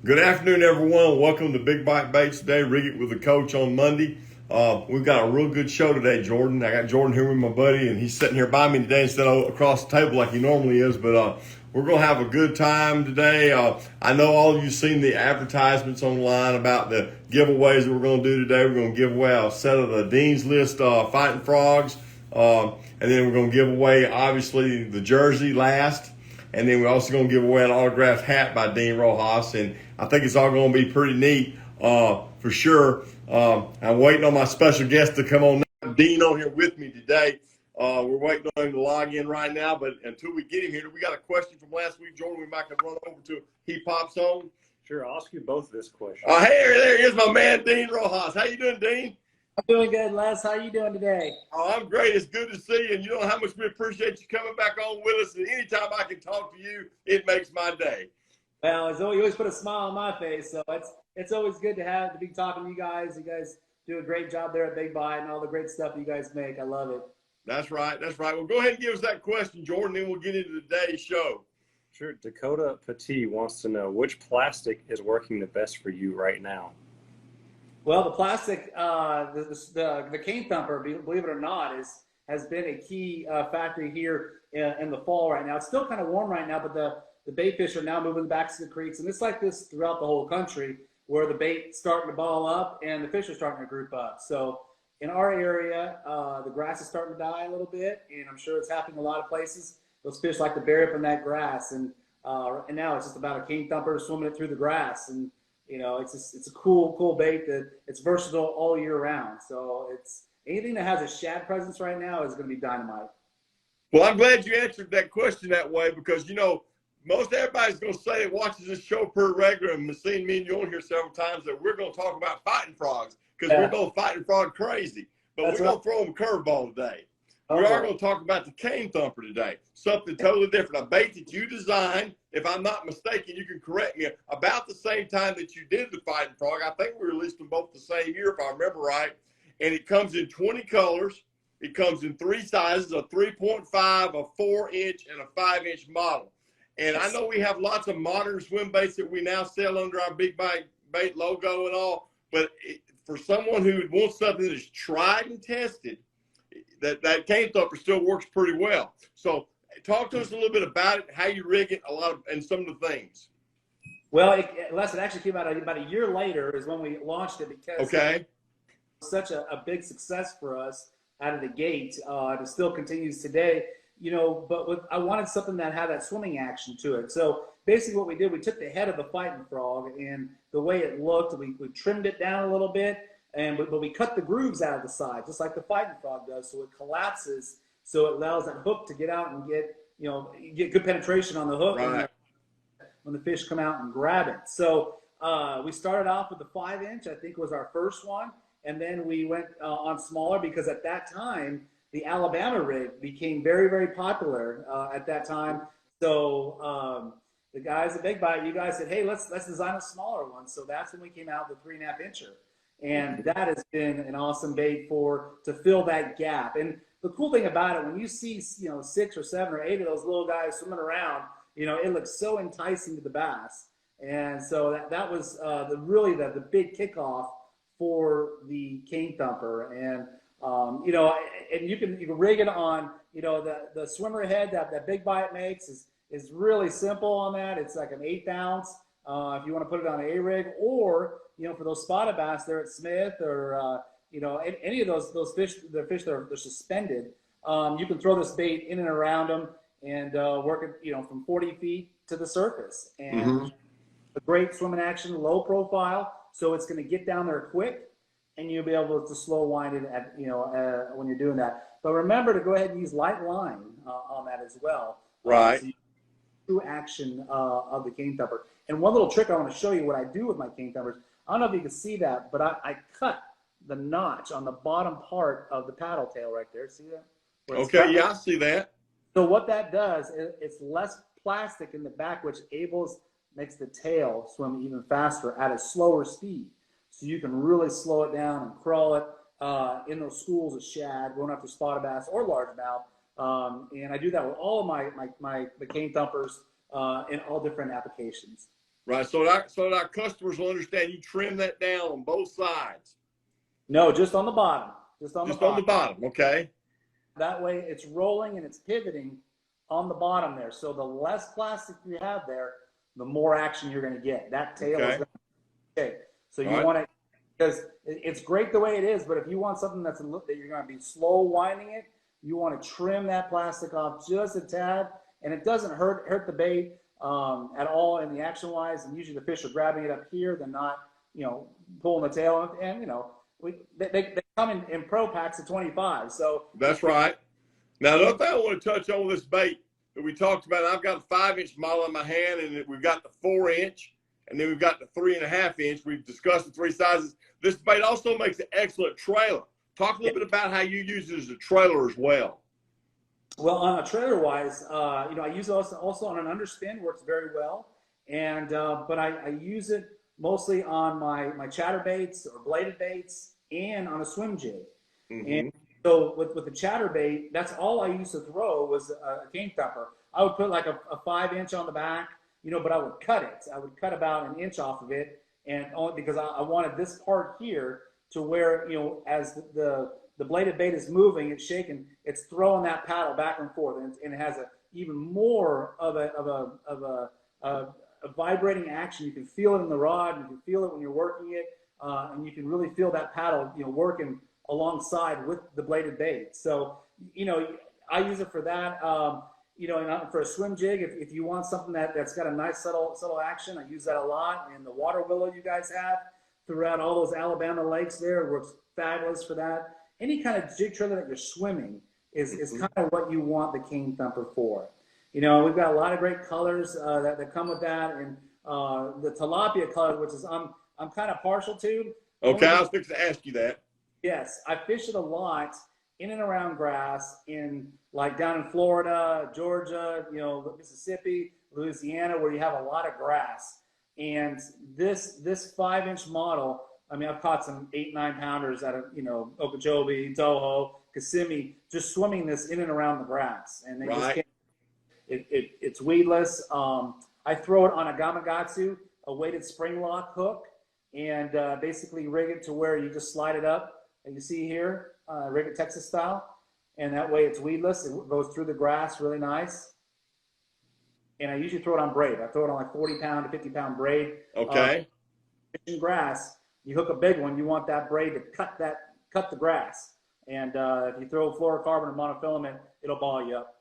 Good afternoon, everyone. Welcome to Big Bite Baits today. Rig It with the Coach on Monday. We've got a real good show today, Jordan. I got Jordan here with my buddy, and he's sitting here by me today instead of across the table like he normally is. But we're going to have a good time today. I know all of you seen the advertisements online about the giveaways that we're going to do today. We're going to give away a set of the Dean's List Fighting Frogs, and then we're going to give away, obviously, the jersey last. And then we're also going to give away an autographed hat by Dean Rojas. And I think it's all going to be pretty neat for sure. I'm waiting on my special guest to come on now. Dean on here with me today. We're waiting on him to log in right now. But until we get him here, we got a question from last week, Jordan. We might have run over to he pops on. Sure, I'll ask you both this question. Hey, there he is, my man, Dean Rojas. How you doing, Dean? I'm doing good, Les. How you doing today? Oh, I'm great. It's good to see you. And you know how much we appreciate you coming back on with us. And anytime I can talk to you, it makes my day. Well, you always put a smile on my face, so it's always good to be talking to you guys. You guys do a great job there at Big Bite and all the great stuff you guys make. I love it. That's right. That's right. Well, go ahead and give us that question, Jordan, then we'll get into today's show. Sure. Dakota Petit wants to know which plastic is working the best for you right now. Well, the plastic, the cane thumper, believe it or not, has been a key factor here in the fall right now. It's still kind of warm right now, but the bait fish are now moving back to the creeks, and it's like this throughout the whole country, where the bait's starting to ball up and the fish are starting to group up. So in our area, the grass is starting to die a little bit, and I'm sure it's happening in a lot of places. Those fish like to bury up in that grass, and now it's just about a cane thumper swimming it through the grass. And you know, it's a cool bait that it's versatile all year round. So it's anything that has a shad presence right now is going to be dynamite. Well, I'm glad you answered that question that way because, you know, most everybody's going to say that watches this show per regular and has seen me and you on here several times that we're going to talk about fighting frogs because we're going fighting frog crazy. But we're going to throw them a curveball today. We are going to talk about the cane thumper today, something totally different, a bait that you designed, if I'm not mistaken, you can correct me, about the same time that you did the fighting frog. I think we released them both the same year, if I remember right. And it comes in 20 colors. It comes in 3 sizes, a 3.5, a 4-inch, and a 5-inch model. And I know we have lots of modern swim baits that we now sell under our Big Bait logo and all, but for someone who wants something that's tried and tested, that cane thumper still works pretty well. So talk to us a little bit about it, how you rig it, and some of the things. Well, it actually came out about a year later is when we launched it because it was such a big success for us out of the gate. It still continues today, you know, but I wanted something that had that swimming action to it. So basically what we did, we took the head of the fighting frog and the way it looked, we trimmed it down a little bit. But we cut the grooves out of the side, just like the fighting frog does, so it collapses, so it allows that hook to get out and get good penetration on the hook when the fish come out and grab it. So we started off with the 5-inch, I think was our first one, and then we went on smaller because at that time the Alabama rig became very, very popular at that time. So the guys at Big Bite, you guys said, hey, let's design a smaller one. So that's when we came out with the 3.5-incher. And that has been an awesome bait to fill that gap. And the cool thing about it, when you see 6 or 7 or 8 of those little guys swimming around, it looks so enticing to the bass. And so that was really the big kickoff for the cane thumper. And and you can rig it on the swimmer head that Big Bite makes is really simple on that. It's like an 1/8 ounce. If you want to put it on an A-rig, or for those spotted bass there at Smith, or any of those fish, the fish that are suspended, you can throw this bait in and around them and work it from 40 feet to the surface. And a great swimming action, low profile, so it's going to get down there quick, and you'll be able to slow wind it at when you're doing that. But remember to go ahead and use light line on that as well. Right. So true action of the cane thumper. And one little trick I want to show you what I do with my cane thumpers. I don't know if you can see that, but I cut the notch on the bottom part of the paddle tail right there. See that? Okay, yeah, I see that. So what that does, it's less plastic in the back, which makes the tail swim even faster at a slower speed. So you can really slow it down and crawl it in those schools of shad, going after spotted bass or largemouth. And I do that with all of my cane thumpers in all different applications. Right. So that our customers will understand, you trim that down on both sides. No, just on the bottom. Just on the bottom. Okay. That way it's rolling and it's pivoting on the bottom there. So the less plastic you have there, the more action you're going to get. That tail is going to okay. So you want to, because it's great the way it is, but if you want something that you're going to be slow winding it, you want to trim that plastic off just a tad, and it doesn't hurt the bait at all in the action wise. And usually the fish are grabbing it up here, they're not, pulling the tail. And they come in pro packs of 25. So that's right. Now another thing I want to touch on with this bait that we talked about, I've got a 5-inch model in my hand, and we've got the 4-inch. And then we've got the 3.5-inch. We've discussed the 3 sizes. This bait also makes an excellent trailer. Talk a little bit about how you use it as a trailer as well. Well, on a trailer wise, I use it also on an underspin, works very well. And but I use it mostly on my chatter baits or bladed baits and on a swim jig. And so with the chatter bait, that's all I used to throw was a cane thumper. I would put like a 5-inch on the back. But I would cut it. I would cut about an inch off of it, and only because I wanted this part here to where, as the bladed bait is moving, it's shaking, it's throwing that paddle back and forth, and it has even more of a vibrating action. You can feel it in the rod, you can feel it when you're working it, and you can really feel that paddle, working alongside with the bladed bait. So, I use it for that. And for a swim jig, if you want something that's got a nice subtle action, I use that a lot. And the water willow you guys have throughout all those Alabama lakes there works fabulous for that. Any kind of jig trailer that you're swimming is kind of what you want the cane thumper for. We've got a lot of great colors that come with that, and the tilapia color, which is I'm kind of partial to. Okay, I was fixing to ask you that. Yes, I fish it a lot in and around grass down in Florida, Georgia, Mississippi, Louisiana, where you have a lot of grass. And this 5-inch model, I've caught some 8-9 pounders out of, Okeechobee, Toho, Kissimmee, just swimming this in and around the grass. And they just can't, it's weedless. I throw it on a Gamakatsu, a weighted spring lock hook, and basically rig it to where you just slide it up, and you see here, rig it Texas style. And that way it's weedless. It goes through the grass really nice. And I usually throw it on braid. I throw it on like 40-pound to 50-pound braid. Okay. In grass, you hook a big one, you want that braid to cut the grass. And if you throw fluorocarbon or monofilament, it'll ball you up.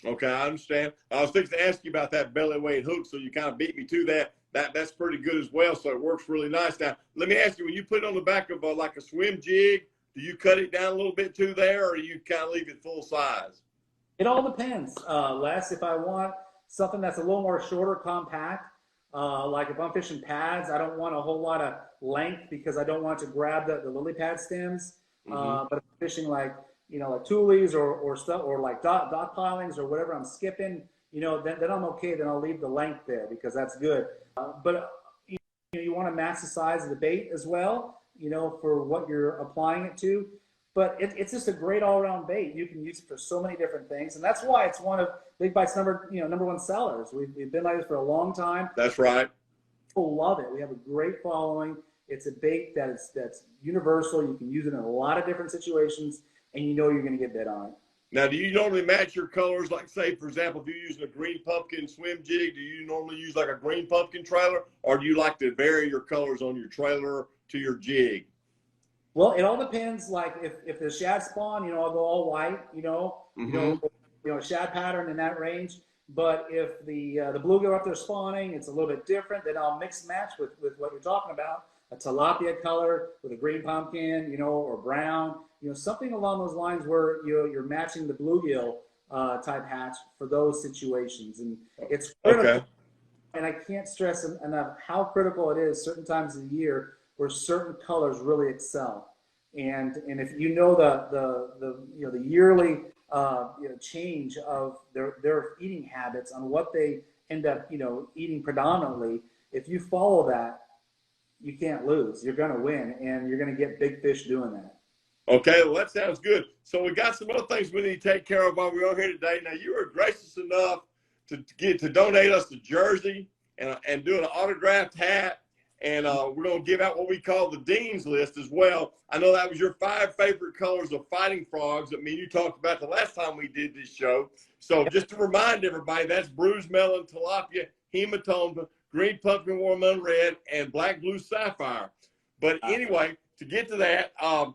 Okay, I understand. I was fixing to ask you about that belly weight hook, so you kind of beat me to that. That's pretty good as well, so it works really nice. Now, let me ask you, when you put it on the back of like a swim jig, do you cut it down a little bit too there, or do you kind of leave it full size? It all depends, Les. If I want something that's a little more shorter, compact, like if I'm fishing pads, I don't want a whole lot of length because I don't want to grab the lily pad stems. But if I'm fishing like tulies or stuff, or like dot pilings or whatever I'm skipping, then I'm okay. Then I'll leave the length there because that's good. But you want to match the size of the bait as well, for what you're applying it to. But it's just a great all-around bait. You can use it for so many different things, and that's why it's one of Big Bite's number one sellers. We've been like this for a long time. That's right. People love it. We have a great following. It's a bait that's universal. You can use it in a lot of different situations, and you're going to get bit on it. Now, do you normally match your colors? Like, say, for example, if you're using a green pumpkin swim jig, do you normally use like a green pumpkin trailer, or do you like to vary your colors on your trailer to your jig? Well, it all depends. Like if the shad spawn, I'll go all white, shad pattern in that range. But if the bluegill up there spawning, it's a little bit different. Then I'll mix match with what you're talking about, a tilapia color with a green pumpkin, or brown, something along those lines where you're matching the bluegill type hatch for those situations. And it's critical. Okay. And I can't stress enough how critical it is certain times of the year where certain colors really excel. And if the yearly change of their eating habits on what they end up eating predominantly, if you follow that, you can't lose. You're going to win, and you're going to get big fish doing that. Okay, well, that sounds good. So we got some other things we need to take care of while we're on here today. Now, you were gracious enough to donate us a jersey and do an autographed hat. And we're going to give out what we call the Dean's List as well. I know that was your 5 favorite colors of fighting frogs that me and you talked about the last time we did this show. So just to remind everybody, that's bruised melon, tilapia, hematoma, green pumpkin watermelon red, and black blue sapphire. But anyway, to get to that,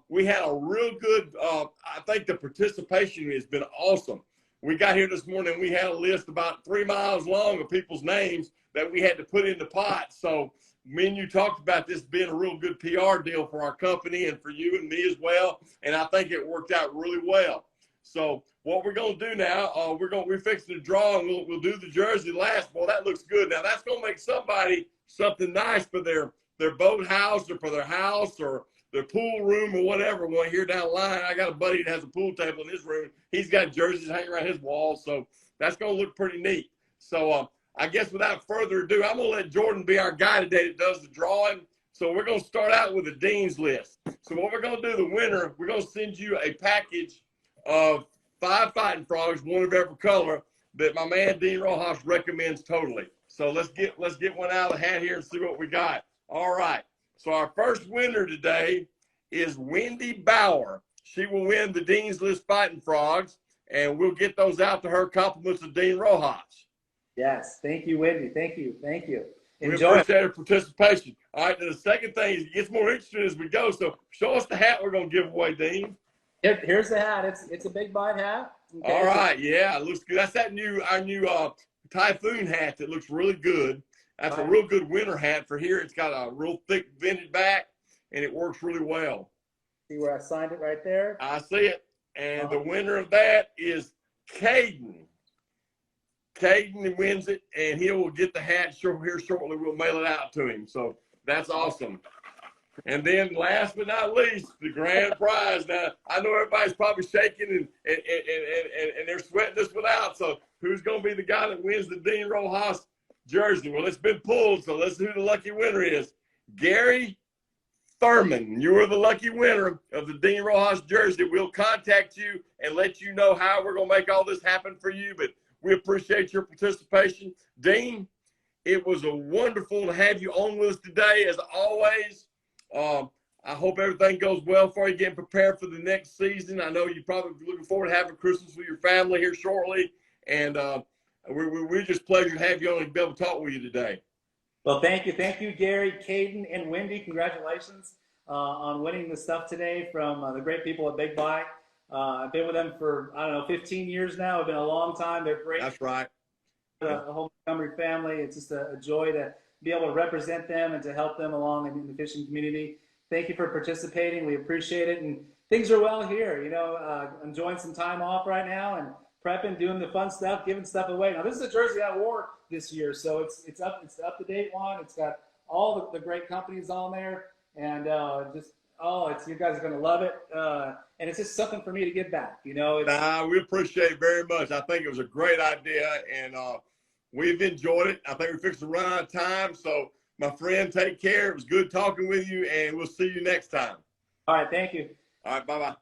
we had a real good, I think the participation has been awesome. We got here this morning, we had a list about 3 miles long of people's names that we had to put in the pot. So me and you talked about this being a real good PR deal for our company and for you and me as well. And I think it worked out really well. So what we're going to do now, we're fixing to draw, and we'll do the jersey last. Well, that looks good. Now that's going to make somebody something nice for their boat house or for their house or their pool room or whatever. One here down the line, I got a buddy that has a pool table in his room. He's got jerseys hanging around his wall. So that's going to look pretty neat. So, I guess without further ado, I'm going to let Jordan be our guy today that does the drawing. So we're going to start out with the Dean's List. So what we're going to do, the winner, we're going to send you a package of 5 fighting frogs, 1 of every color, that my man Dean Rojas recommends totally. So let's get one out of the hat here and see what we got. All right. So our first winner today is Wendy Bauer. She will win the Dean's List fighting frogs, and we'll get those out to her. Compliments of Dean Rojas. Yes, thank you, Wendy. Thank you. Enjoy. We appreciate her participation. All right, then the second thing is it gets more interesting as we go. So show us the hat we're going to give away, Dean. Here's the hat. It's a big bite hat. Okay. All right, yeah, it looks good. That's our new Typhoon hat that looks really good. That's a real good winter hat for here. It's got a real thick vented back, and it works really well. See where I signed it right there? I see it. And the winner of that is Caden. Caden wins it, and he will get the hat here shortly. We'll mail it out to him. So that's awesome. And then last but not least, the grand prize. Now, I know everybody's probably shaking and they're sweating this one out. So who's going to be the guy that wins the Dean Rojas jersey? Well, it's been pulled, so let's see who the lucky winner is. Gary Thurman, you are the lucky winner of the Dean Rojas jersey. We'll contact you and let you know how we're going to make all this happen for you. But we appreciate your participation. Dean, it was a wonderful to have you on with us today, as always. I hope everything goes well for you, getting prepared for the next season. I know you're probably looking forward to having Christmas with your family here shortly. And we're just pleasure to have you on and be able to talk with you today. Well, thank you. Thank you, Gary, Caden, and Wendy. Congratulations on winning the stuff today from the great people at Big Bite. I've been with them for, 15 years now. It's been a long time. They're great. That's right. The whole Montgomery family. It's just a joy to be able to represent them and to help them along in the fishing community. Thank you for participating. We appreciate it. And things are well here. Enjoying some time off right now and prepping, doing the fun stuff, giving stuff away. Now, this is a jersey I wore this year, so it's up to date one. It's got all the great companies on there, and you guys are gonna love it. And it's just something for me to give back. We appreciate it very much. I think it was a great idea, and we've enjoyed it. I think we're fixing to run out of time. So, my friend, take care. It was good talking with you, and we'll see you next time. All right, thank you. All right, bye-bye.